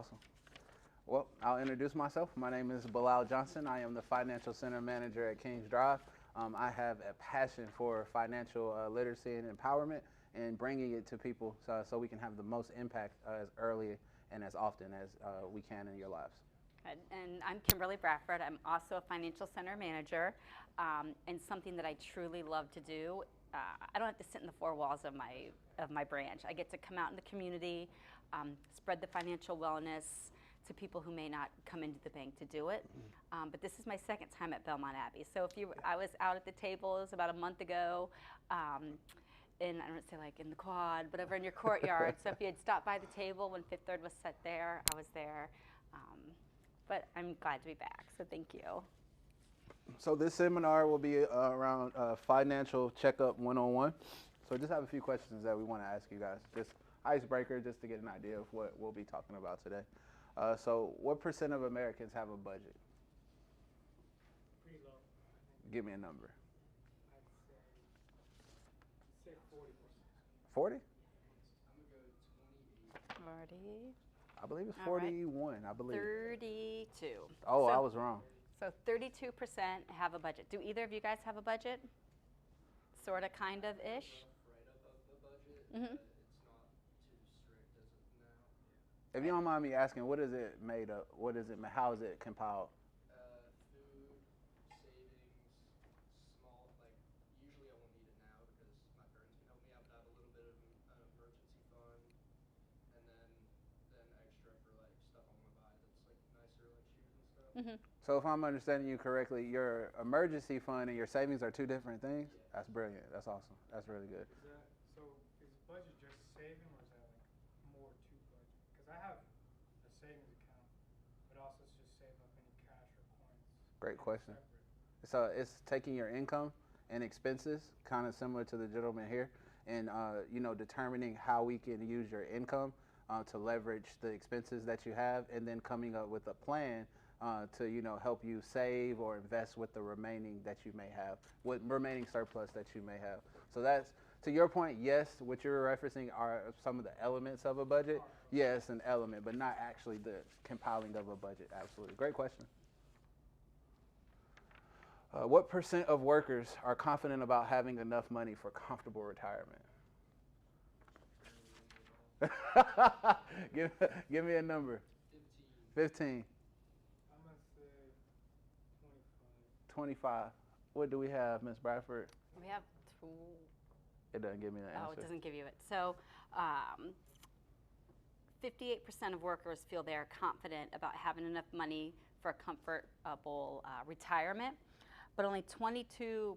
Awesome. Well, I'll introduce myself. My name is Bilal Johnson. I am the Financial Center Manager at Kings Drive. I have a passion for financial literacy and empowerment and bringing it to people so we can have the most impact as early and as often as we can in your lives. Good. And I'm Kimberly Bradford. I'm also a financial center manager, and something that I truly love to do. I don't have to sit in the four walls of my branch. I get to come out in the community, spread the financial wellness to people who may not come into the bank to do it. But this is my second time at Belmont Abbey. So I was out at the tables about a month ago. I don't say like in the quad, but over in your courtyard. So if you had stopped by the table when Fifth Third was set there, I was there. But I'm glad to be back, so thank you. So this seminar will be around Financial Checkup 101. So just have a few questions that we want to ask you guys. Just icebreaker, just to get an idea of what we'll be talking about today. So what percent of Americans have a budget? Pretty low. Give me a number. I'd say 40%. 40? I'm gonna go 28. 40, I believe it's All right. 41, I believe. 32. Oh, So- I was wrong. So 32% have a budget. Do either of you guys have a budget? Sort of, kind of, ish? Right above the budget, Mhm. but it's not too strict as of now. If you don't mind me asking, what is it made of? How is it compiled? Food, savings, small, like, usually I won't need it now because my parents can help me out, but I have a little bit of an emergency fund, and then extra for, like, stuff I wanna buy that's, like, nicer, like shoes and stuff. Mm-hmm. So if I'm understanding you correctly, your emergency fund and your savings are two different things? Yeah. That's brilliant. That's awesome. That's really good. Is budget just saving, or is that like more to budget? Because I have a savings account, but also it's just saving up any cash or coins. Great question. Separate. So it's taking your income and expenses, kind of similar to the gentleman here, and determining how we can use your income to leverage the expenses that you have, and then coming up with a plan to help you save or invest with the remaining that you may have, with remaining surplus that you may have. So that's, to your point, yes, what you're referencing are some of the elements of a budget. Yes, an element, but not actually the compiling of a budget. Absolutely. Great question. What percent of workers are confident about having enough money for comfortable retirement? give me a number. 15. 15. I'm gonna say 25. 25. What do we have, Ms. Bradford? We have two. It doesn't give me the answer. Oh, it doesn't give you it. So 58% of workers feel they are confident about having enough money for a comfortable retirement, but only 22%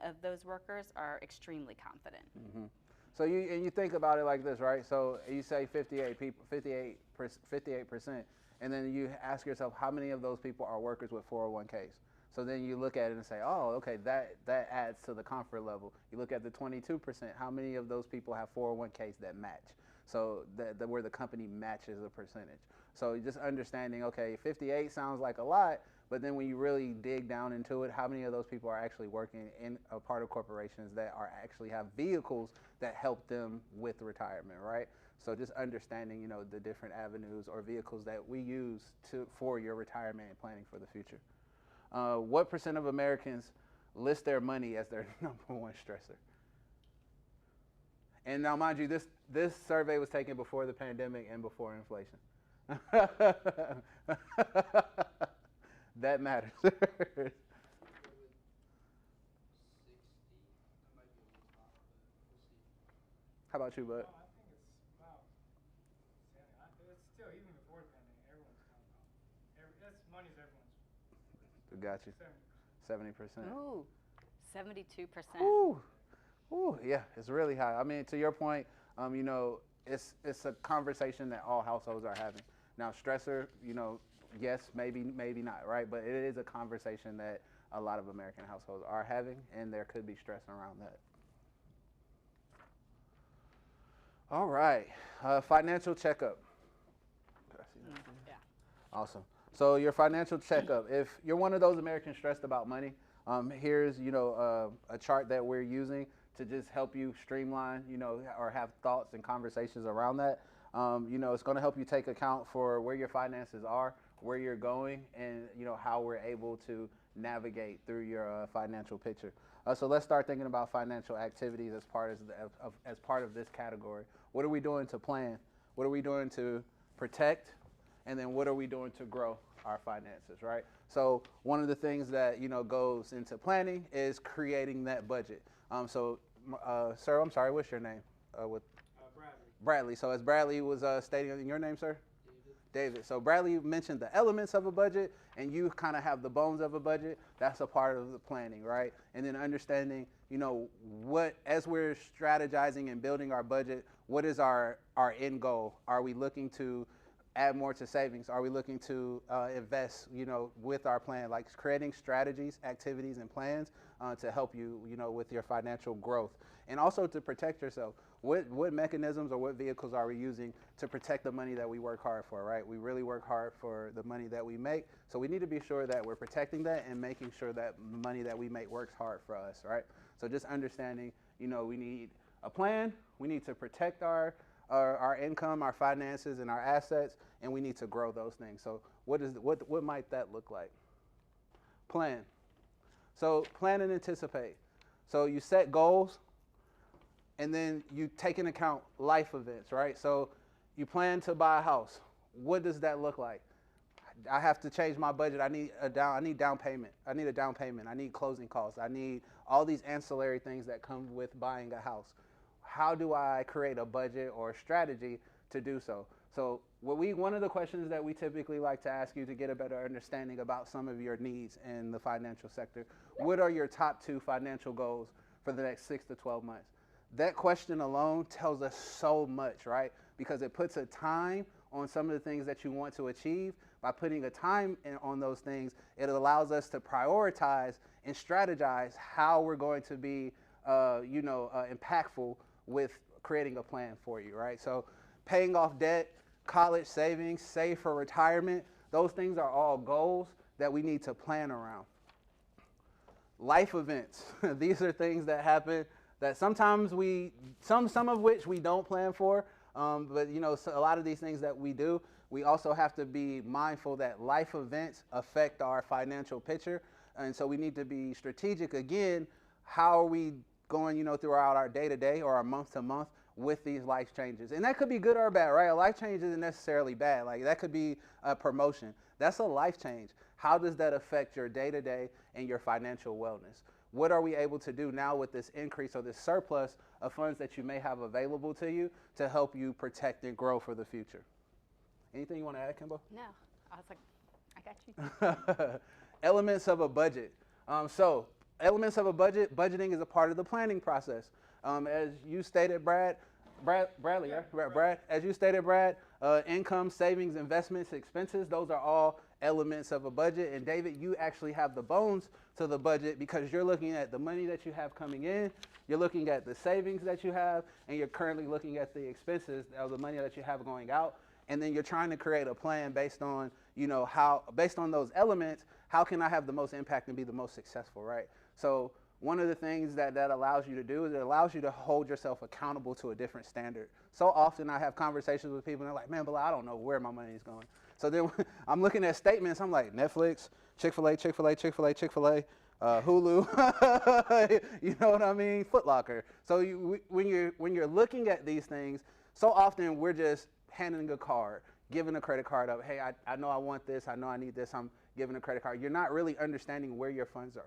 of those workers are extremely confident. Mm-hmm. So you think about it like this, right? So you say 58%, and then you ask yourself how many of those people are workers with 401ks. So then you look at it and say, oh, okay, that adds to the comfort level. You look at the 22%, how many of those people have 401ks that match? So where the company matches a percentage. So just understanding, okay, 58 sounds like a lot, but then when you really dig down into it, how many of those people are actually working in a part of corporations that are actually have vehicles that help them with retirement, right? So just understanding, the different avenues or vehicles that we use for your retirement and planning for the future. What percent of Americans list their money as their number one stressor? And now, mind you, this survey was taken before the pandemic and before inflation. That matters. I'll go with 60. That might be a little high, but we'll see. How about you, bud? No, I think it's about 70. It's still, even before the pandemic, everyone's talking about. Money's everyone's. Got you. 70%. 70%. Ooh, 72%. Ooh, ooh, yeah, it's really high. I mean, to your point, it's a conversation that all households are having. Now, stressor, yes, maybe not, right? But it is a conversation that a lot of American households are having, and there could be stress around that. All right, financial checkup. Could I see that? Yeah. Awesome. So your financial checkup, if you're one of those Americans stressed about money, here's, a chart that we're using to just help you streamline, or have thoughts and conversations around that. It's going to help you take account for where your finances are, where you're going, and how we're able to navigate through your financial picture. So let's start thinking about financial activities as part of this category. What are we doing to plan? What are we doing to protect? And then what are we doing to grow our finances, right? So one of the things that goes into planning is creating that budget. Sir, I'm sorry, what's your name? Bradley. Bradley. So as Bradley was stating, your name, sir? David. So Bradley mentioned the elements of a budget, and you kind of have the bones of a budget. That's a part of the planning, right? And then understanding, as we're strategizing and building our budget, what is our end goal? Are we looking to add more to savings? Are we looking to invest, with our plan, like creating strategies, activities, and plans to help you, with your financial growth, and also to protect yourself. What mechanisms or what vehicles are we using to protect the money that we work hard for, right? We really work hard for the money that we make, so we need to be sure that we're protecting that and making sure that the money that we make works hard for us, right? So just understanding, we need a plan, we need to protect our income, our finances, and our assets, and we need to grow those things. So what might that look like? Plan. So plan and anticipate. So you set goals, and then you take into account life events, right? So you plan to buy a house. What does that look like? I have to change my budget. I need down payment. I need a down payment. I need closing costs. I need all these ancillary things that come with buying a house. How do I create a budget or a strategy to do so? So one of the questions that we typically like to ask you to get a better understanding about some of your needs in the financial sector, what are your top 2 financial goals for the next 6 to 12 months? That question alone tells us so much, right? Because it puts a time on some of the things that you want to achieve. By putting a time on those things, it allows us to prioritize and strategize how we're going to be, impactful with creating a plan for you, right? So paying off debt, college savings, save for retirement, those things are all goals that we need to plan around. Life events, these are things that happen that sometimes some of which we don't plan for, but so a lot of these things that we do, we also have to be mindful that life events affect our financial picture, and so we need to be strategic again. How are we going, throughout our day-to-day or our month-to-month with these life changes? And that could be good or bad, right? A life change isn't necessarily bad. Like that could be a promotion. That's a life change. How does that affect your day-to-day and your financial wellness? What are we able to do now with this increase or this surplus of funds that you may have available to you to help you protect and grow for the future? Anything you want to add, Kimbo? No, I was like, I got you. Elements of a budget. Elements of a budget, budgeting is a part of the planning process. As you stated, Bradley, right? Brad, as you stated, Brad, income, savings, investments, expenses, those are all elements of a budget. And David, you actually have the bones to the budget because you're looking at the money that you have coming in, you're looking at the savings that you have, and you're currently looking at the expenses of the money that you have going out. And then you're trying to create a plan based on, based on those elements, how can I have the most impact and be the most successful, right? So one of the things that allows you to do is it allows you to hold yourself accountable to a different standard. So often I have conversations with people and they're like, man, Bilal, I don't know where my money is going. So then I'm looking at statements, I'm like, Netflix, Chick-fil-A, Chick-fil-A, Chick-fil-A, Chick-fil-A, Hulu, you know what I mean? Foot Locker. So when you're looking at these things, so often we're just handing a card, giving a credit card up. Hey, I know I want this. I know I need this. I'm giving a credit card. You're not really understanding where your funds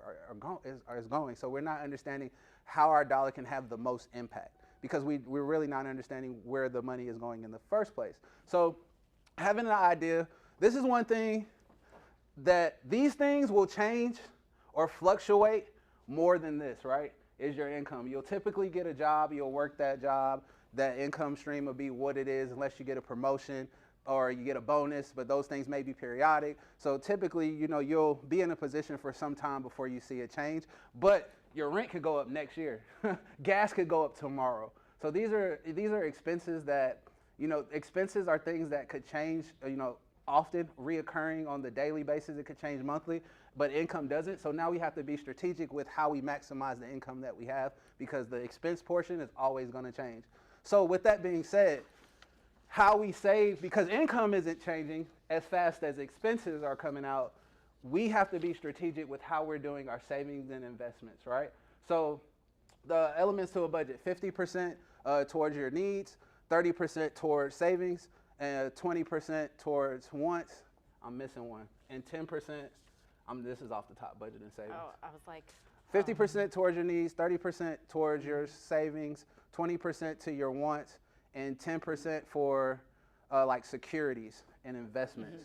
is going. So we're not understanding how our dollar can have the most impact because we're really not understanding where the money is going in the first place. So having an idea, this is one thing that these things will change or fluctuate more than this, right? Is your income. You'll typically get a job, you'll work that job, that income stream will be what it is unless you get a promotion or you get a bonus, but those things may be periodic. So typically, you'll be in a position for some time before you see a change, but your rent could go up next year. Gas could go up tomorrow. So these are expenses that, expenses are things that could change, often reoccurring on the daily basis. It could change monthly, but income doesn't. So now we have to be strategic with how we maximize the income that we have because the expense portion is always going to change. So with that being said, how we save, because income isn't changing as fast as expenses are coming out, we have to be strategic with how we're doing our savings and investments, right? So the elements to a budget, 50% towards your needs, 30% towards savings, and 20% towards wants. I'm missing one. And 10%, this is off the top, budget and savings. Oh, I was like, 50% towards your needs, 30% towards your savings, 20% to your wants, and 10% for like securities and investments.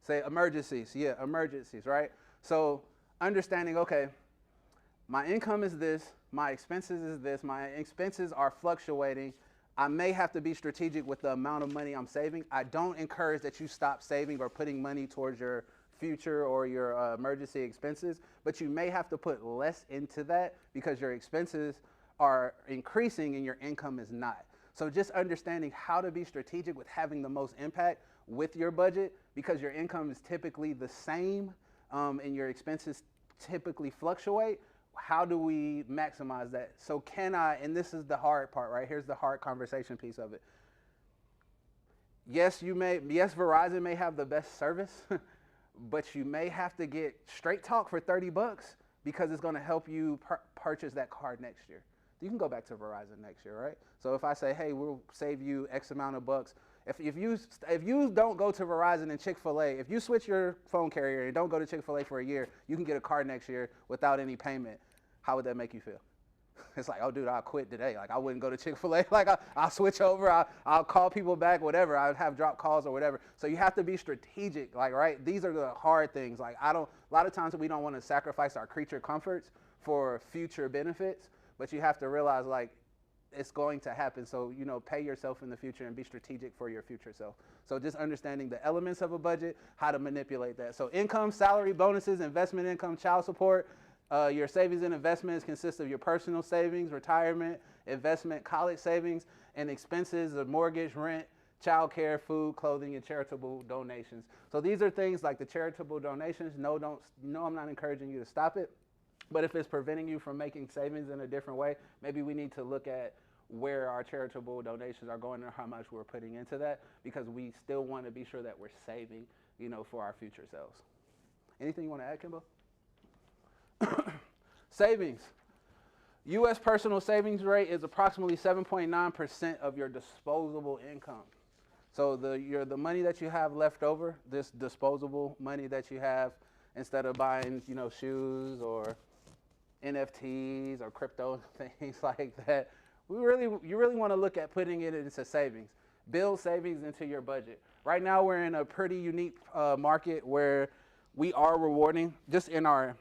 Say emergencies, emergencies, right? So understanding, okay, my income is this, my expenses is this, my expenses are fluctuating. I may have to be strategic with the amount of money I'm saving. I don't encourage that you stop saving or putting money towards your future or your emergency expenses, but you may have to put less into that because your expenses are increasing and your income is not. So just understanding how to be strategic with having the most impact with your budget, because your income is typically the same and your expenses typically fluctuate. How do we maximize that? So can I, and this is the hard part, right? Here's the hard conversation piece of it. Yes, Verizon may have the best service, but you may have to get Straight Talk for $30 because it's going to help you purchase that card next year. You can go back to Verizon next year, right? So if I say, hey, we'll save you X amount of bucks. If you don't go to Verizon and Chick-fil-A, if you switch your phone carrier and don't go to Chick-fil-A for a year, you can get a card next year without any payment. How would that make you feel? It's like, oh, dude, I'll quit today. Like, I wouldn't go to Chick-fil-A. Like, I'll switch over. I'll call people back, whatever. I'll have drop calls or whatever. So you have to be strategic, like, right? These are the hard things. Like, a lot of times we don't want to sacrifice our creature comforts for future benefits, but you have to realize, like, it's going to happen. So, pay yourself in the future and be strategic for your future self. So just understanding the elements of a budget, how to manipulate that. So income, salary, bonuses, investment income, child support. Your savings and investments consist of your personal savings, retirement, investment, college savings, and expenses of mortgage, rent, child care, food, clothing, and charitable donations. So these are things like the charitable donations. No, I'm not encouraging you to stop it. But if it's preventing you from making savings in a different way, maybe we need to look at where our charitable donations are going and how much we're putting into that, because we still want to be sure that we're saving, for our future selves. Anything you want to add, Kimbo? Savings. U.S. personal savings rate is approximately 7.9% of your disposable income. So the money that you have left over, this disposable money that you have, instead of buying, shoes or NFTs or crypto things like that, you really want to look at putting it into savings. Build savings into your budget. Right now we're in a pretty unique market where we are rewarding, just in our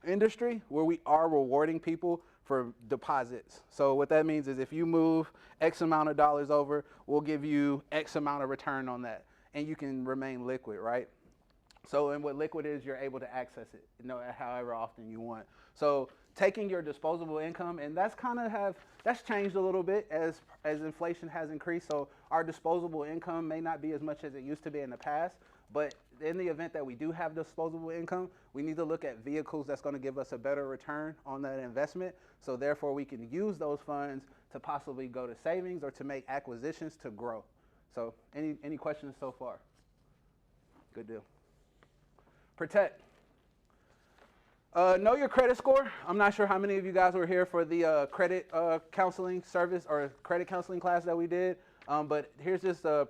industry, where we are rewarding people for deposits. So what that means is if you move X amount of dollars over, we'll give you X amount of return on that, and you can remain liquid, right? So, and what liquid is, you're able to access it, however often you want. So taking your disposable income, and that's changed a little bit as inflation has increased. So our disposable income may not be as much as it used to be in the past, but in the event that we do have disposable income, we need to look at vehicles that's going to give us a better return on that investment. So therefore we can use those funds to possibly go to savings or to make acquisitions to grow. So any questions so far? Good deal. Protect. Know your credit score. I'm not sure how many of you guys were here for the credit counseling service or credit counseling class that we did. But here's just an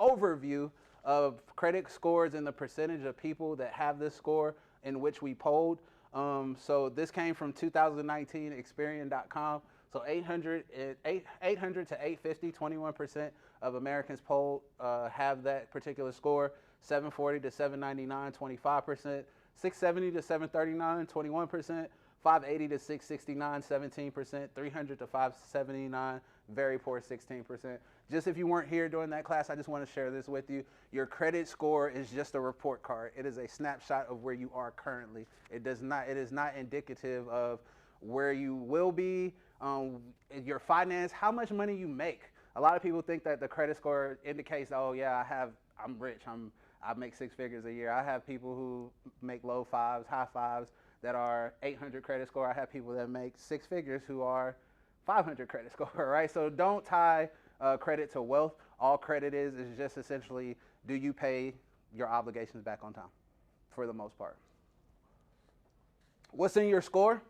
overview of credit scores and the percentage of people that have this score in which we polled. So this came from 2019 Experian.com. So 800 to 850, 21% of Americans polled have that particular score. 740 to 799, 25%. 670 to 739, 21%. 580 to 669, 17%. 300 to 579, very poor, 16%. Just if you weren't here during that class, I just want to share this with you. Your credit score is just a report card. It is a snapshot of where you are currently. It is not indicative of where you will be, your finance, how much money you make. A lot of people think that the credit score indicates, oh yeah, I'm rich, I make six figures a year. I have people who make low fives, high fives that are 800 credit score. I have people that make six figures who are 500 credit score, right? So don't tie credit to wealth. All credit is just essentially, do you pay your obligations back on time, for the most part. What's in your score?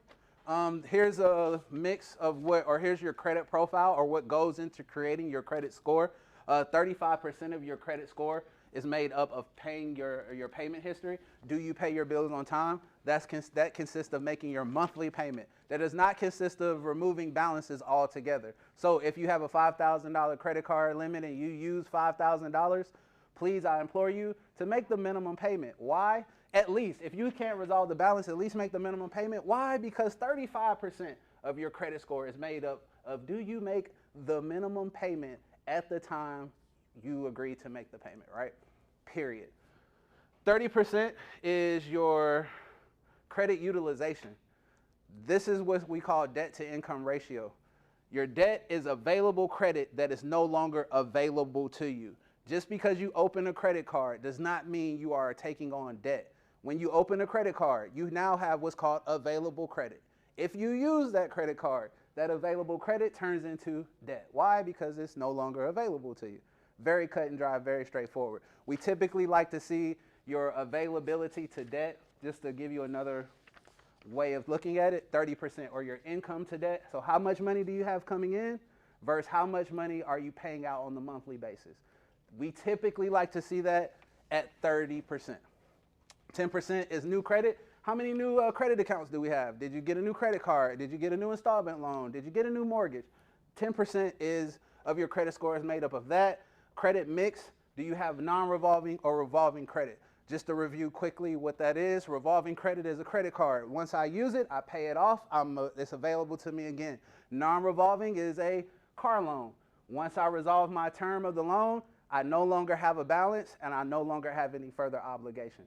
Here's a mix of here's your credit profile, or what goes into creating your credit score. 35% of your credit score is made up of paying your payment history. Do you pay your bills on time? That consists of making your monthly payment. That does not consist of removing balances altogether. So if you have a $5,000 credit card limit and you use $5,000, please, I implore you to make the minimum payment. Why? At least, if you can't resolve the balance, at least make the minimum payment. Why? Because 35% of your credit score is made up of, do you make the minimum payment at the time you agree to make the payment, right? Period. 30% is your credit utilization. This is what we call debt to income ratio. Your debt is available credit that is no longer available to you. Just because you open a credit card does not mean you are taking on debt. When you open a credit card, you now have what's called available credit. If you use that credit card, that available credit turns into debt. Why? Because it's no longer available to you. Very cut and dry, very straightforward. We typically like to see your availability to debt, just to give you another way of looking at it, 30%, or your income to debt. So how much money do you have coming in versus how much money are you paying out on the monthly basis? We typically like to see that at 30%. 10% is new credit. How many new credit accounts do we have? Did you get a new credit card? Did you get a new installment loan? Did you get a new mortgage? 10% of your credit score is made up of that. Credit mix, do you have non-revolving or revolving credit? Just to review quickly what that is, revolving credit is a credit card. Once I use it, I pay it off, it's available to me again. Non-revolving is a car loan. Once I resolve my term of the loan, I no longer have a balance and I no longer have any further obligation.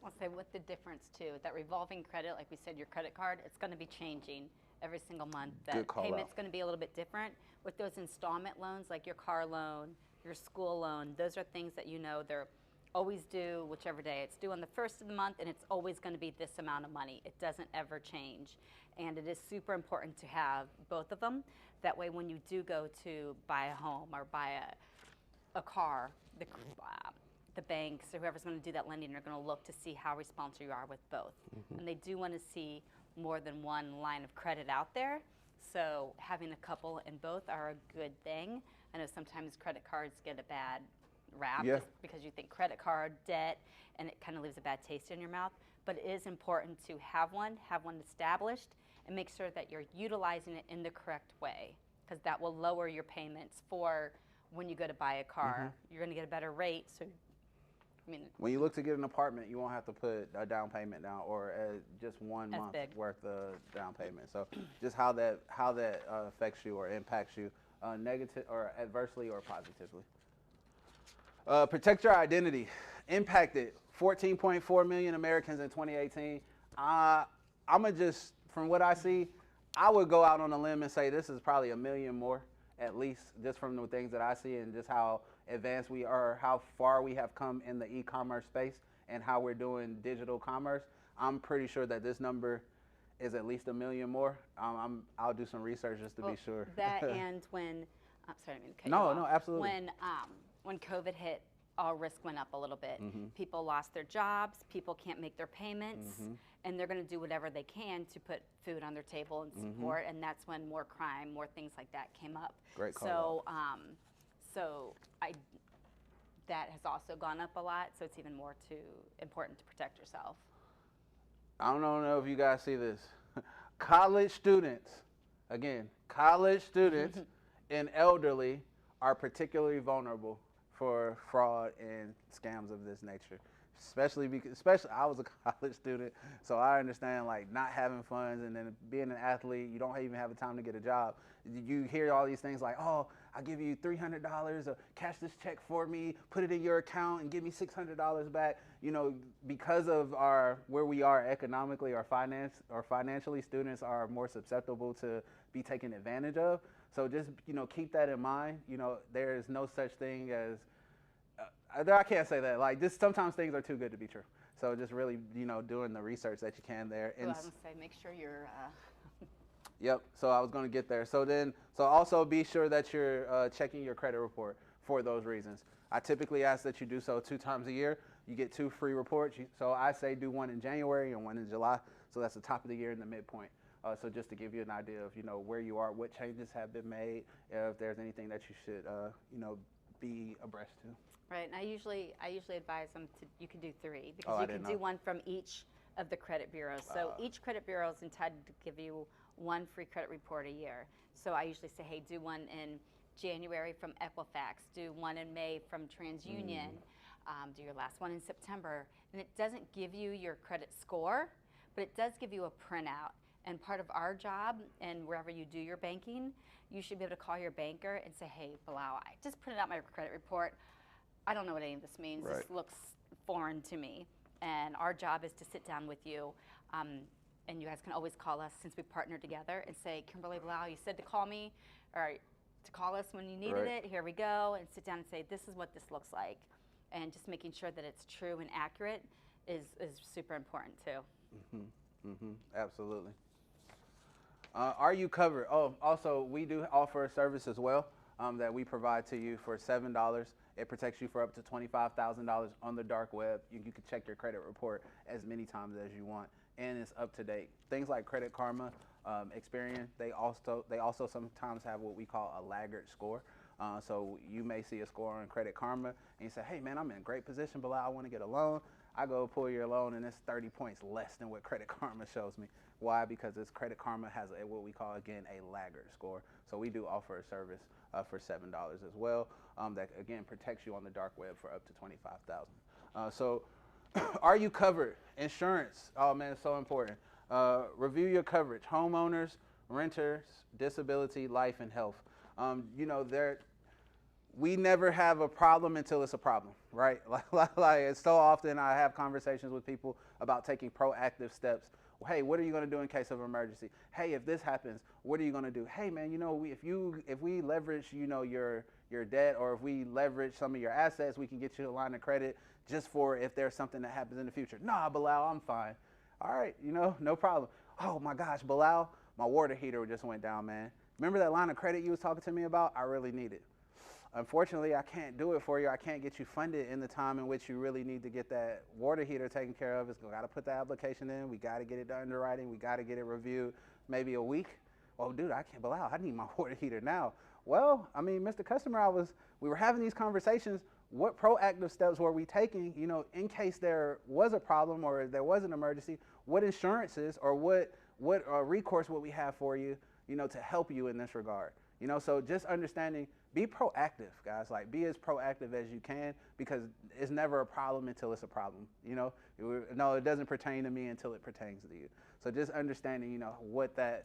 I'll say with the difference too, that revolving credit, like we said, your credit card, it's going to be changing every single month. That payment's going to be a little bit different. With those installment loans, like your car loan, your school loan, those are things that you know they're always due whichever day. It's due on the first of the month, and it's always going to be this amount of money. It doesn't ever change. And it is super important to have both of them. That way when you do go to buy a home or buy a car, the banks or whoever's going to do that lending are going to look to see how responsible you are with both. Mm-hmm. And they do want to see more than one line of credit out there. So having a couple in both are a good thing. I know sometimes credit cards get a bad rap just because you think credit card, debt, and it kind of leaves a bad taste in your mouth. But it is important to have one established, and make sure that you're utilizing it in the correct way, because that will lower your payments for when you go to buy a car. Mm-hmm. You're going to get a better rate. So when you look to get an apartment, you won't have to put a down payment down or just 1 month worth of down payment. So just how that affects you or impacts you, negative or adversely or positively. Protect your identity. Impacted 14.4 million Americans in 2018. I'ma just, from what I see, I would go out on a limb and say this is probably 1 million more, at least, just from the things that I see and just how advanced we are, how far we have come in the e-commerce space and how we're doing digital commerce. I'm pretty sure that this number is at least 1 million more. I'll do some research just to be sure. That and when, I'm sorry, I didn't cut you off. No, absolutely. When COVID hit, all risk went up a little bit. Mm-hmm. People lost their jobs, people can't make their payments, mm-hmm. and they're going to do whatever they can to put food on their table and support, mm-hmm. and that's when more crime, more things like that came up. Great call. So that has also gone up a lot, so it's even more important to protect yourself. I don't know if you guys see this. College students and elderly are particularly vulnerable for fraud and scams of this nature. Especially I was a college student, so I understand like not having funds and then being an athlete, you don't even have the time to get a job. You hear all these things like, oh, I'll give you $300, cash this check for me, put it in your account and give me $600 back. You know, because of where we are economically or financially, students are more susceptible to be taken advantage of. So just, keep that in mind. There is no such thing as, I can't say that. Like, just sometimes things are too good to be true. So just really, doing the research that you can there. And I was going to say, make sure you're Yep. So I was going to get there. So also be sure that you're checking your credit report for those reasons. I typically ask that you do so 2 times a year. You get 2 free reports. So I say do one in January and one in July. So that's the top of the year and the midpoint. So just to give you an idea of, where you are, what changes have been made, if there's anything that you should, be abreast to. Right, and I usually advise them you can do 3 because I you didn't can do know. one from each of the credit bureaus. So each credit bureau is entitled to give you 1 free credit report a year. So I usually say, hey, do one in January from Equifax, do one in May from TransUnion, do your last one in September. And it doesn't give you your credit score, but it does give you a printout. And part of our job, and wherever you do your banking, you should be able to call your banker and say, hey, Bilal, I just printed out my credit report. I don't know what any of this means. Right. This looks foreign to me. And our job is to sit down with you. And you guys can always call us since we partnered together and say, Kimberly, Bilal, you said to call me or to call us when you needed Right. it. Here we go. And sit down and say, this is what this looks like. And just making sure that it's true and accurate is super important too. Absolutely. Are you covered? Oh, also, we do offer a service as well that we provide to you for $7. It protects you for up to $25,000 on the dark web. You can check your credit report as many times as you want, and it's up to date. Things like Credit Karma, Experian, they also sometimes have what we call a Laggard Score. So you may see a score on Credit Karma, and you say, hey, man, I'm in a great position, Bilal, I want to get a loan. I go pull your loan, and it's 30 points less than what Credit Karma shows me. Why? Because Credit Karma has what we call, again, a Laggard Score. So we do offer a service for $7 as well that, again, protects you on the dark web for up to $25,000. So are you covered? Insurance. Oh, man, it's so important. Review your coverage. Homeowners, renters, disability, life, and health. We never have a problem until it's a problem, right? Like so often I have conversations with people about taking proactive steps. Hey, what are you going to do in case of emergency? Hey, if this happens, what are you going to do? Hey, man, if we leverage, your debt, or if we leverage some of your assets, we can get you a line of credit just for if there's something that happens in the future. Nah, Bilal, I'm fine. All right, no problem. Oh my gosh, Bilal, my water heater just went down, man. Remember that line of credit you was talking to me about? I really need it. Unfortunately, I can't do it for you. I can't get you funded in the time in which you really need to get that water heater taken care of. It's got to put the application in. We got to get it to underwriting. We got to get it reviewed. Maybe a week. Oh, dude, I can't. Bilal, I need my water heater now. Well, I mean, Mr. Customer, we were having these conversations. What proactive steps were we taking? In case there was a problem or there was an emergency. What insurances or what recourse would we have for you? To help you in this regard. So just understanding. Be proactive, guys. Like, be as proactive as you can, because it's never a problem until it's a problem. No, it doesn't pertain to me until it pertains to you. So just understanding, what that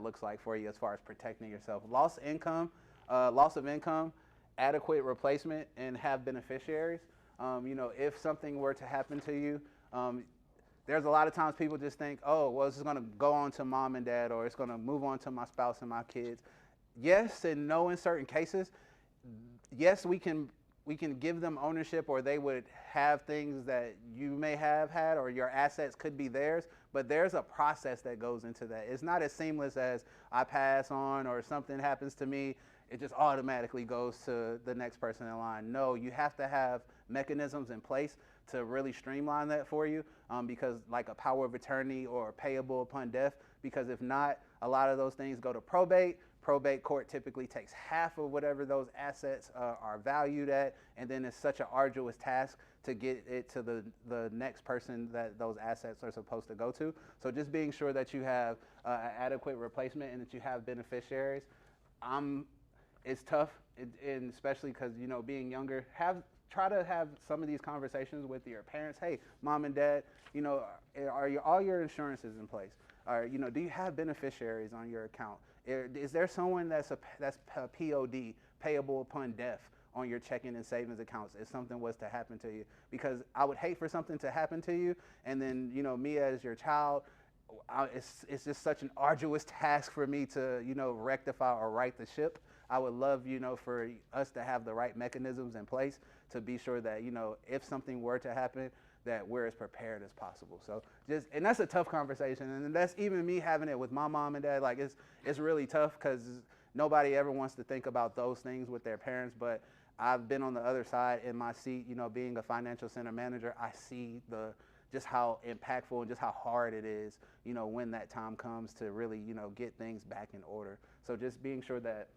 looks like for you as far as protecting yourself. Loss of income, adequate replacement, and have beneficiaries. If something were to happen to you, there's a lot of times people just think, oh, well, this is going to go on to mom and dad, or it's going to move on to my spouse and my kids. Yes and no in certain cases. Yes, we can give them ownership, or they would have things that you may have had, or your assets could be theirs, but there's a process that goes into that. It's not as seamless as I pass on or something happens to me, it just automatically goes to the next person in line. No, you have to have mechanisms in place to really streamline that for you, because like a power of attorney or payable upon death, because if not, a lot of those things go to probate. Probate court typically takes half of whatever those assets are valued at, and then it's such an arduous task to get it to the next person that those assets are supposed to go to. So just being sure that you have adequate replacement and that you have beneficiaries. It's tough, and especially because, being younger, try to have some of these conversations with your parents. Hey, mom and dad, are all your insurances in place? Or, do you have beneficiaries on your account? Is there someone that's POD, payable upon death, on your checking and savings accounts if something was to happen to you? Because I would hate for something to happen to you, and then, me as your child, it's just such an arduous task for me to, rectify or right the ship. I would love, for us to have the right mechanisms in place to be sure that, you know, if something were to happen, that we're as prepared as possible. So and that's a tough conversation, and that's even me having it with my mom and dad. Like it's really tough because nobody ever wants to think about those things with their parents, but I've been on the other side in my seat, you know, being a financial center manager. I see just how impactful and just how hard it is, you know, when that time comes to really, you know, get things back in order. So just being sure that,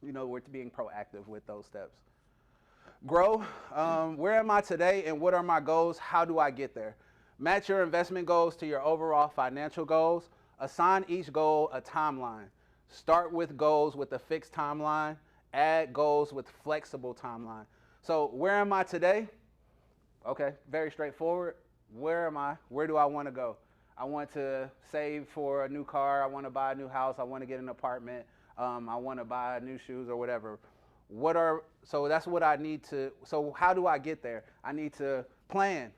you know, we're being proactive with those steps. Grow. Where am I today and what are my goals? How do I get there? Match your investment goals to your overall financial goals. Assign each goal a timeline. Start with goals with a fixed timeline. Add goals with flexible timeline. So where am I today? Okay, very straightforward. Where am I? Where do I want to go? I want to save for a new car. I want to buy a new house. I want to get an apartment. I want to buy new shoes or whatever. So that's what I need to, so how do I get there? I need to plan.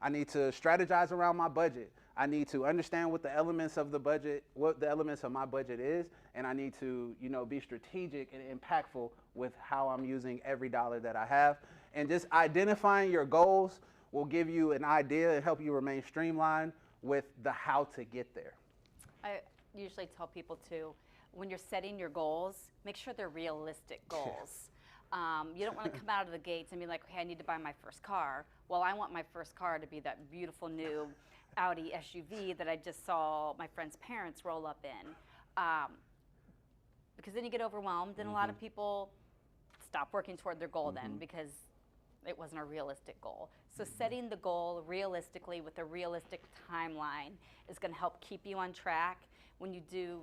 I need to strategize around my budget. I need to understand what the elements of the budget, what the elements of my budget is, and I need to, you know, be strategic and impactful with how I'm using every dollar that I have. And just identifying your goals will give you an idea and help you remain streamlined with the how to get there. I usually tell people to, when you're setting your goals, make sure they're realistic goals. You don't want to come out of the gates and be like, okay, I need to buy my first car. Well, I want my first car to be that beautiful new Audi SUV that I just saw my friend's parents roll up in. Because then you get overwhelmed, and a lot of people stop working toward their goal then because it wasn't a realistic goal. So setting the goal realistically with a realistic timeline is going to help keep you on track. When you do,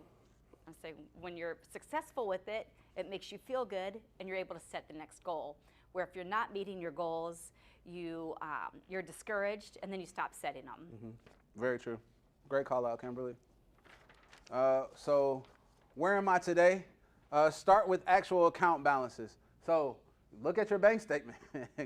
when you're successful with it, it makes you feel good and you're able to set the next goal. Where if you're not meeting your goals, you're discouraged and then you stop setting them. Very true. Great call out, Kimberly. So where am I today? Start with actual account balances. So look at your bank statement.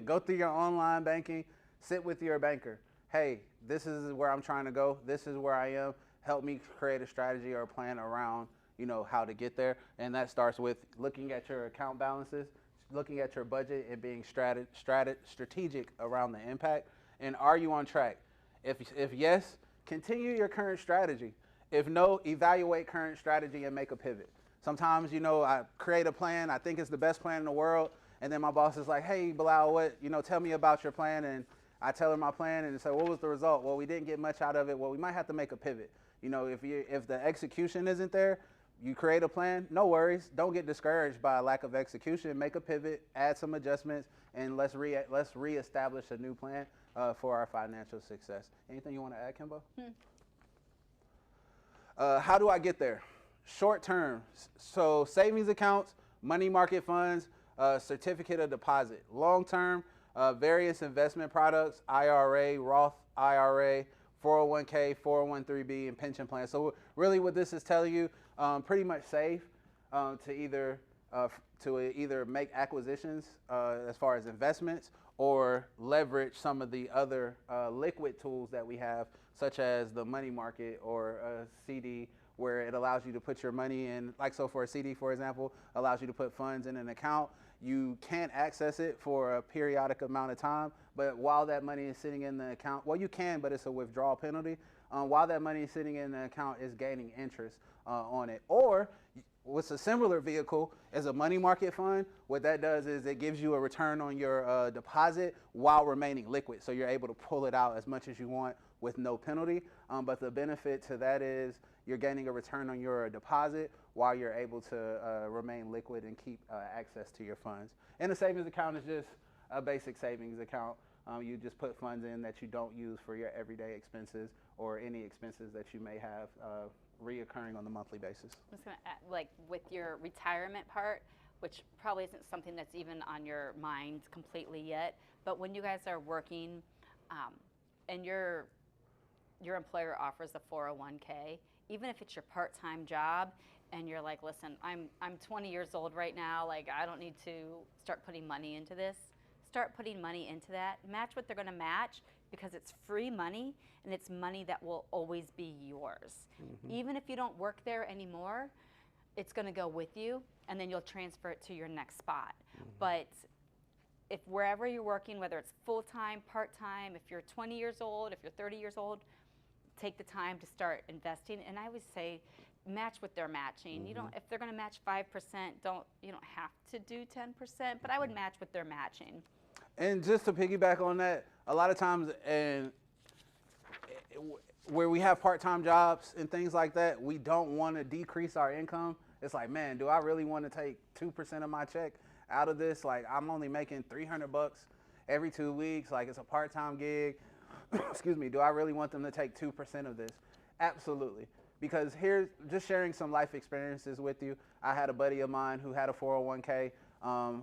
Go through your online banking. Sit with your banker. Hey, this is where I'm trying to go. This is where I am. Help me create a strategy or a plan around, you know, how to get there. And that starts with looking at your account balances, looking at your budget, and being strategic around the impact. And are you on track? If yes, continue your current strategy. If no, evaluate current strategy and make a pivot. Sometimes, you know, I create a plan. I think it's the best plan in the world. And then my boss is like, hey, Bilal, tell me about your plan. And I tell her my plan and say, what was the result? Well, we didn't get much out of it. Well, we might have to make a pivot. You know, if the execution isn't there, you create a plan, no worries. Don't get discouraged by a lack of execution. Make a pivot, add some adjustments, and let's reestablish a new plan for our financial success. Anything you want to add, Kimbo? How do I get there? Short term, so savings accounts, money market funds, certificate of deposit. Long term, various investment products, IRA, Roth IRA, 401k, 401(b), and pension plan. So really what this is telling you, pretty much safe to either make acquisitions as far as investments or leverage some of the other liquid tools that we have, such as the money market or a CD, where it allows you to put your money in, like so for a CD, for example, allows you to put funds in an account. You can't access it for a periodic amount of time, but while that money is sitting in the account, well, you can, but it's a withdrawal penalty. While that money is sitting in the account, is gaining interest on it. Or what's a similar vehicle is a money market fund. What that does is it gives you a return on your deposit while remaining liquid. So you're able to pull it out as much as you want with no penalty. But the benefit to that is you're gaining a return on your deposit while you're able to remain liquid and keep access to your funds. And a savings account is just a basic savings account. You just put funds in that you don't use for your everyday expenses or any expenses that you may have reoccurring on the monthly basis. I'm just going to add, like with your retirement part, which probably isn't something that's even on your mind completely yet, but when you guys are working and your employer offers a 401k, even if it's your part-time job and you're like, listen, I'm 20 years old right now, like I don't need to start putting money into this. Start putting money into that. Match what they're going to match, because it's free money and it's money that will always be yours. Even if you don't work there anymore, it's going to go with you and then you'll transfer it to your next spot. But if wherever you're working, whether it's full-time, part-time, if you're 20 years old, if you're 30 years old, take the time to start investing. And I would say match what they're matching. You don't, if they're going to match 5%, you don't have to do 10%, but I would match what they're matching. And just to piggyback on that, a lot of times, and where we have part-time jobs and things like that, we don't want to decrease our income. It's like, man, do I really want to take 2% of my check out of this? Like, I'm only making $300 every 2 weeks. Like, it's a part-time gig. Excuse me. Do I really want them to take 2% of this? Absolutely. Because here's just sharing some life experiences with you. I had a buddy of mine who had a 401k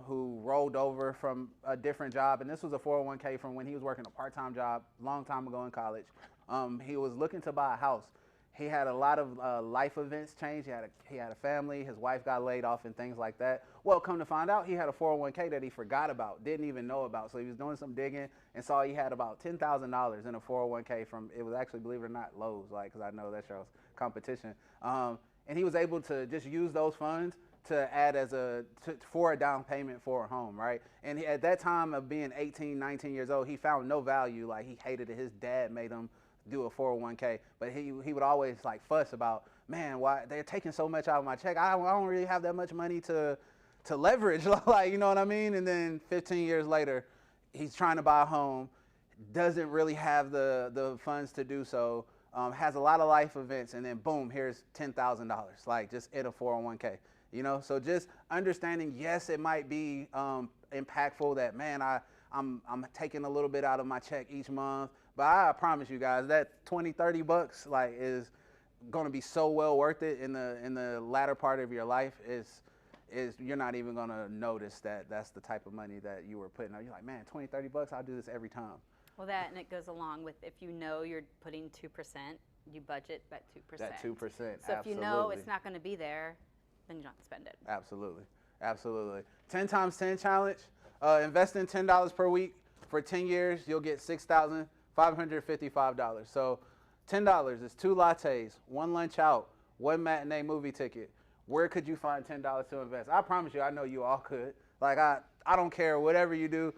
who rolled over from a different job. And this was a 401k from when he was working a part-time job a long time ago in college. He was looking to buy a house. He had a lot of life events change. He had a family. His wife got laid off and things like that. Well, come to find out, he had a 401k that he forgot about, didn't even know about. So he was doing some digging and saw he had about $10,000 in a 401k from, it was actually, believe it or not, Lowe's, like, because I know that shows competition. And he was able to just use those funds to add for a down payment for a home, right? And at that time of being 18, 19 years old, he found no value. Like, he hated it. His dad made him do a 401k, but he would always like fuss about, man, why they're taking so much out of my check. I don't really have that much money to leverage, like, you know what I mean? And then 15 years later, he's trying to buy a home, doesn't really have the funds to do so, has a lot of life events, and then boom, here's $10,000, like just in a 401k, you know? So just understanding, yes, it might be impactful that, man, I'm taking a little bit out of my check each month, but I promise you guys that $20-$30 like is going to be so well worth it in the latter part of your life. Is you're not even going to notice that that's the type of money that you were putting out. You're like, man, $20-$30, I'll do this every time. Well, that, and it goes along with, if you know you're putting 2%, you budget that 2%. That 2%, so absolutely. if you know it's not going to be there, then you don't have to spend it. Absolutely, absolutely. 10 times 10 challenge. Invest in $10 per week for 10 years. You'll get $6,555. So $10 is 2 lattes, 1 lunch out, 1 matinee movie ticket. Where could you find $10 to invest? I promise you, I know you all could. Like, I don't care, whatever you do.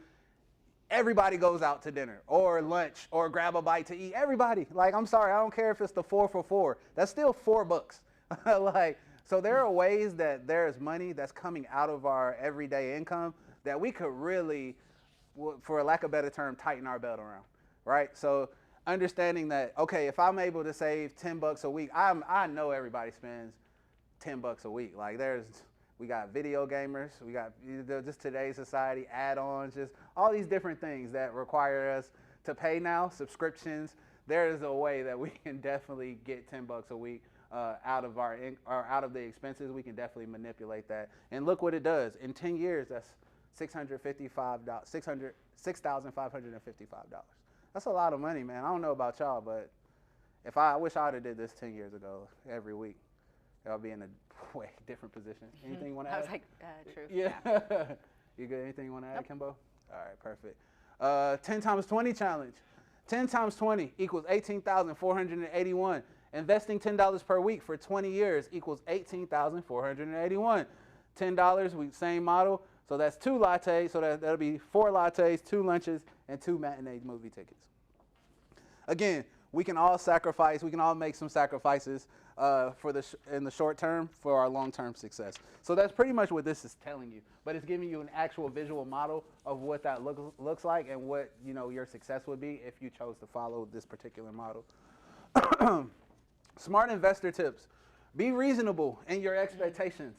Everybody goes out to dinner or lunch or grab a bite to eat. Everybody. Like, I'm sorry, I don't care if it's the 4 for $4. That's still $4. Like, so there are ways that there's money that's coming out of our everyday income that we could really, for a lack of a better term, tighten our belt around, right? So understanding that, okay, if I'm able to save $10 a week, I know everybody spends $10 a week. Like, we got video gamers, we got just today's society, add-ons, just all these different things that require us to pay now, subscriptions. There is a way that we can definitely get $10 a week out of out of the expenses. We can definitely manipulate that. And look what it does. In 10 years, that's $6,555. That's a lot of money, man. I don't know about y'all, but I wish I would have did this 10 years ago every week. I'll be in a way different position. Anything you want to add? I was like, true. Yeah. You good? Anything you want to add, Nope. Kimbo? All right, perfect. 10 times 20 challenge. 10 times 20 equals 18,481. Investing $10 per week for 20 years equals 18,481. $10, same model. So that's 2 lattes. So that'll be 4 lattes, 2 lunches, and 2 matinee movie tickets. Again, we can all sacrifice. We can all make some sacrifices in the short term for our long-term success. So that's pretty much what this is telling you. But it's giving you an actual visual model of what that looks like and what your success would be if you chose to follow this particular model. Smart investor tips: be reasonable in your expectations.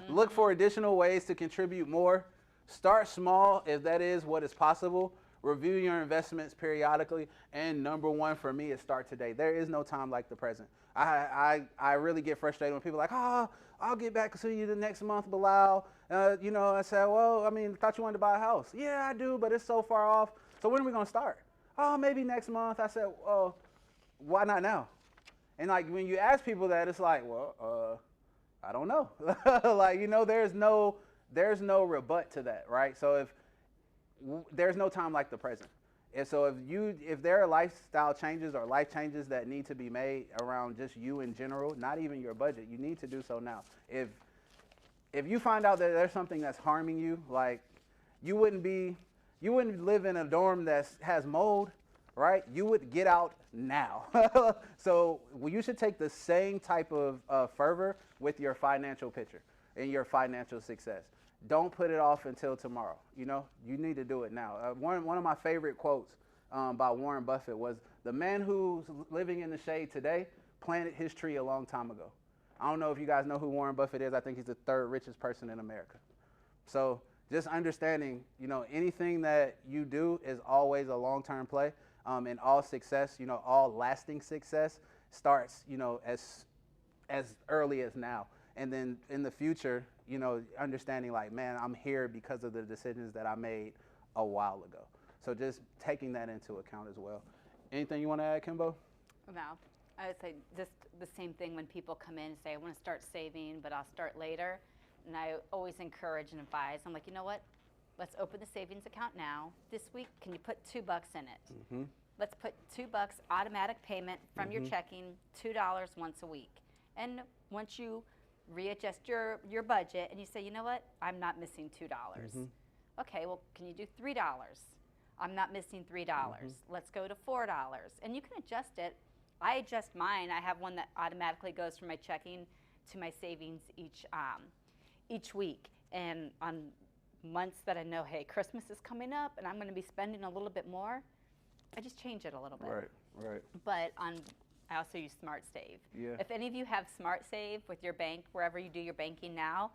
Look for additional ways to contribute more. Start small if that is what is possible. Review your investments periodically. And number one for me is start today. There is no time like the present. I really get frustrated when people are like, I'll get back to you the next month, Bilal. I said, well, I thought you wanted to buy a house. Yeah, I do, but it's so far off. So when are we going to start? Oh, maybe next month. I said, well, why not now? And like when you ask people that, it's like, well, I don't know. There's no rebut to that, right? So there's no time like the present. And so if there are lifestyle changes or life changes that need to be made around just you in general, not even your budget, you need to do so now. If you find out that there's something that's harming you, like you wouldn't live in a dorm that has mold, right? You would get out now. So you should take the same type of fervor with your financial picture and your financial success. Don't put it off until tomorrow. You know, you need to do it now. One of my favorite quotes by Warren Buffett was, "The man who's living in the shade today planted his tree a long time ago." I don't know if you guys know who Warren Buffett is. I think he's the third richest person in America. So just understanding, you know, anything that you do is always a long-term play. And all success, you know, all lasting success starts, you know, as early as now. And then in the future, you know, understanding like, man, I'm here because of the decisions that I made a while ago. So just taking that into account as well. Anything you want to add, Kimbo? No, I would say just the same thing when people come in and say, I want to start saving, but I'll start later. And I always encourage and advise. I'm like, you know what? Let's open the savings account now. This week, can you put $2 in it? Mm-hmm. Let's put $2 automatic payment from your checking, $2 once a week. And once you readjust your budget and you say, you know what? I'm not missing $2. Okay, well, can you do $3? I'm not missing $3. Let's go to $4. And you can adjust it. I adjust mine. I have one that automatically goes from my checking to my savings each week. And on months that I know, hey, Christmas is coming up and I'm going to be spending a little bit more, I just change it a little bit. Right. But I also use Smart Save. Yeah. If any of you have Smart Save with your bank, wherever you do your banking now,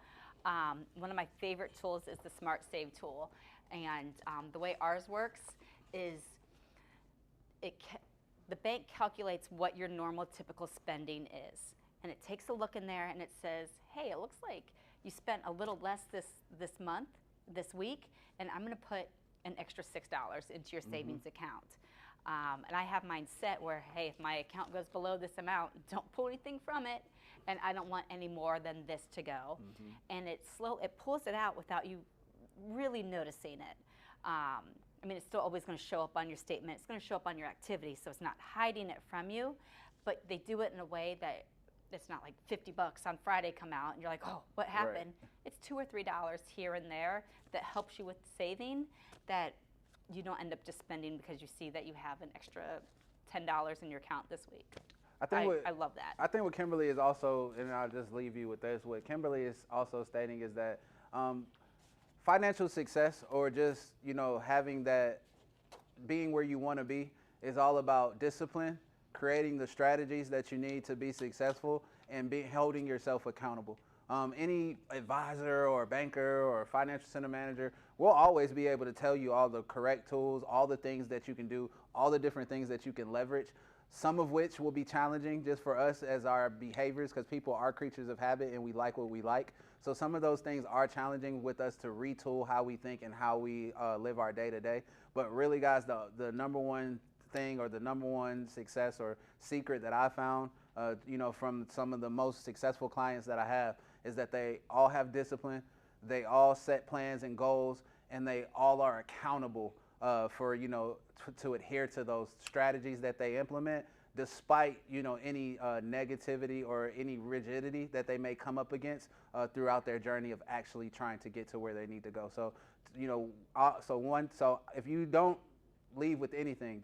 one of my favorite tools is the Smart Save tool. And the way ours works is the bank calculates what your normal typical spending is. And it takes a look in there and it says, hey, it looks like you spent a little less this month, this week, and I'm going to put an extra $6 into your savings account. And I have mine set where, hey, if my account goes below this amount, don't pull anything from it, and I don't want any more than this to go. And it pulls it out without you really noticing it. I mean, it's still always going to show up on your statement. It's going to show up on your activity, so it's not hiding it from you, but they do it in a way that it's not like $50 on Friday come out and you're like, oh, what happened? Right. It's $2 or $3 here and there that helps you with saving that you don't end up just spending because you see that you have an extra $10 in your account this week. I love that. I think what Kimberly is also, and I'll just leave you with this, what Kimberly is also stating is that financial success, or just, you know, having that, being where you want to be, is all about discipline, creating the strategies that you need to be successful, and holding yourself accountable. Any advisor or banker or financial center manager will always be able to tell you all the correct tools, all the things that you can do, all the different things that you can leverage, some of which will be challenging just for us as our behaviors, because people are creatures of habit and we like what we like. So some of those things are challenging with us to retool how we think and how we live our day to day. But really, guys, the number one thing, or the number one success or secret that I found, you know, from some of the most successful clients that I have, is that they all have discipline, they all set plans and goals, and they all are accountable for, you know, to adhere to those strategies that they implement, despite, you know, any negativity or any rigidity that they may come up against throughout their journey of actually trying to get to where they need to go. So, you know, so if you don't leave with anything,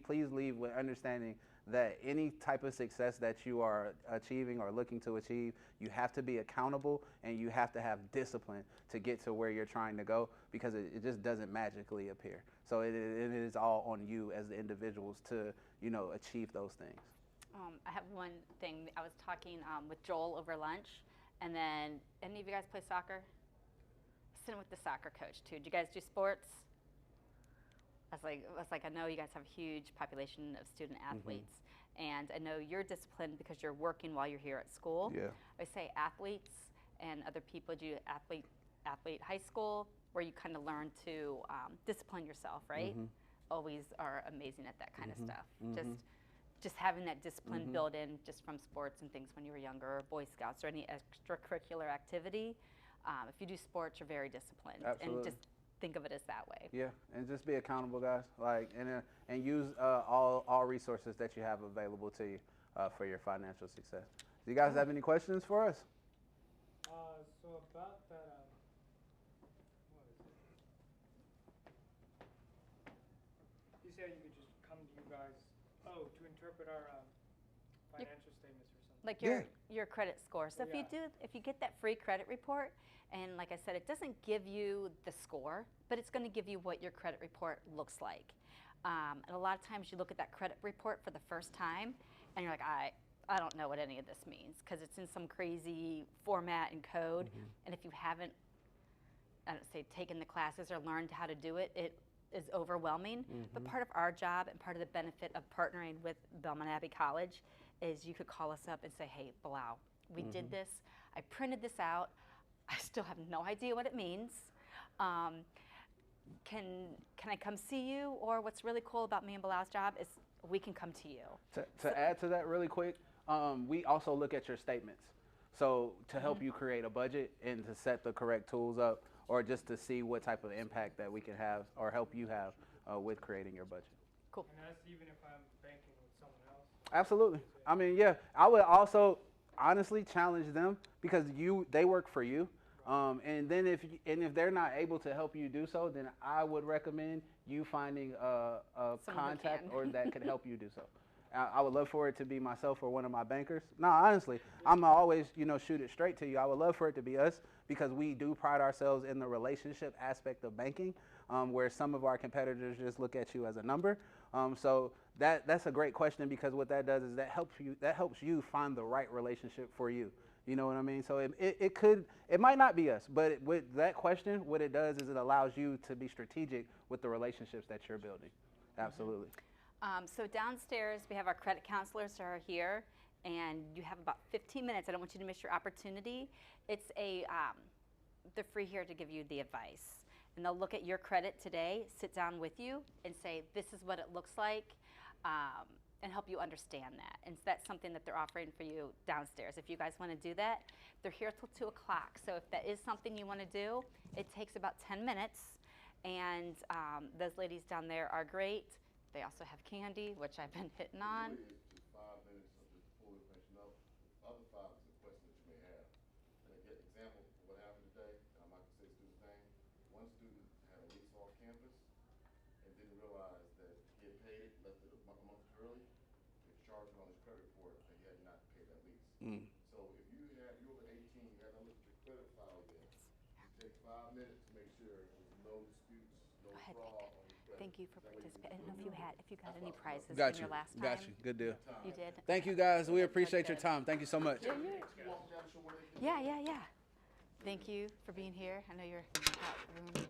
please leave with understanding that any type of success that you are achieving or looking to achieve, you have to be accountable and you have to have discipline to get to where you're trying to go, because it just doesn't magically appear. So it is all on you as the individuals to, you know, achieve those things. I have one thing. I was talking with Joel over lunch, and then any of you guys play soccer? Sitting with the soccer coach too. Do you guys do sports? I was like, I know you guys have a huge population of student athletes, and I know you're disciplined because you're working while you're here at school. Yeah. I say athletes and other people do athlete high school, where you kind of learn to discipline yourself, right? Always are amazing at that kind of stuff. Just having that discipline built in just from sports and things when you were younger, or Boy Scouts, or any extracurricular activity. If you do sports, you're very disciplined. Absolutely. And just think of it as that way. Yeah, and just be accountable, guys. Like, and use all resources that you have available to you for your financial success. Do you guys have any questions for us? So about that, what is it? said you could just come to you guys, to interpret our financial statements or something. Like Yeah. your credit score. So Yeah. if you get that free credit report, and like I said, it doesn't give you the score, but it's going to give you what your credit report looks like. And a lot of times you look at that credit report for the first time, and you're like, I don't know what any of this means because it's in some crazy format and code. And if you haven't, I don't say taken the classes or learned how to do it, it is overwhelming. But part of our job and part of the benefit of partnering with Belmont Abbey College is you could call us up and say, hey, Bilal, we did this. I printed this out. I still have no idea what it means. Can I come see you? Or what's really cool about me and Bilal's job is we can come to you. To add to that really quick, we also look at your statements. So to help you create a budget and to set the correct tools up, or just to see what type of impact that we can have or help you have with creating your budget. Cool. And that's even if I'm banking with someone else. Absolutely. I mean, yeah, I would also honestly challenge them because they work for you. And then if they're not able to help you do so, then I would recommend you finding a Someone who contact can. or that could help you do so. I would love for it to be myself or one of my bankers. No, honestly, I'm always, shoot it straight to you. I would love for it to be us because we do pride ourselves in the relationship aspect of banking, where some of our competitors just look at you as a number. So that's a great question because what that does is that helps you find the right relationship for you. You know what I mean? So it might not be us, but with that question, what it does is it allows you to be strategic with the relationships that you're building. Absolutely. So downstairs, we have our credit counselors who are here, and you have about 15 minutes. I don't want you to miss your opportunity. It's they're free here to give you the advice. And they'll look at your credit today, sit down with you, and say, this is what it looks like, and help you understand that. And so that's something that they're offering for you downstairs. If you guys want to do that, they're here till 2 o'clock. So if that is something you want to do, it takes about 10 minutes. And those ladies down there are great. They also have candy, which I've been hitting on. Really is just 5 minutes of just to pull information up. The other 5 is a question that you may have. And again, example of what happened today, and I'm not going to say student thing. One student had a lease off campus and didn't realize that he had paid it, left it a month early. They charged him on his credit report that he had not paid that lease. So if you're over 18, you have to look at your credit file yet. It takes 5 minutes to make sure there's no disputes, no Go ahead, fraud on your credit. Thank you for participating. I don't know if you got any prizes Got from you. your last time. Got you. Good deal. You did? Thank you guys. We appreciate your time. Thank you so much. Yeah. Thank you for being here. I know you're in the top room.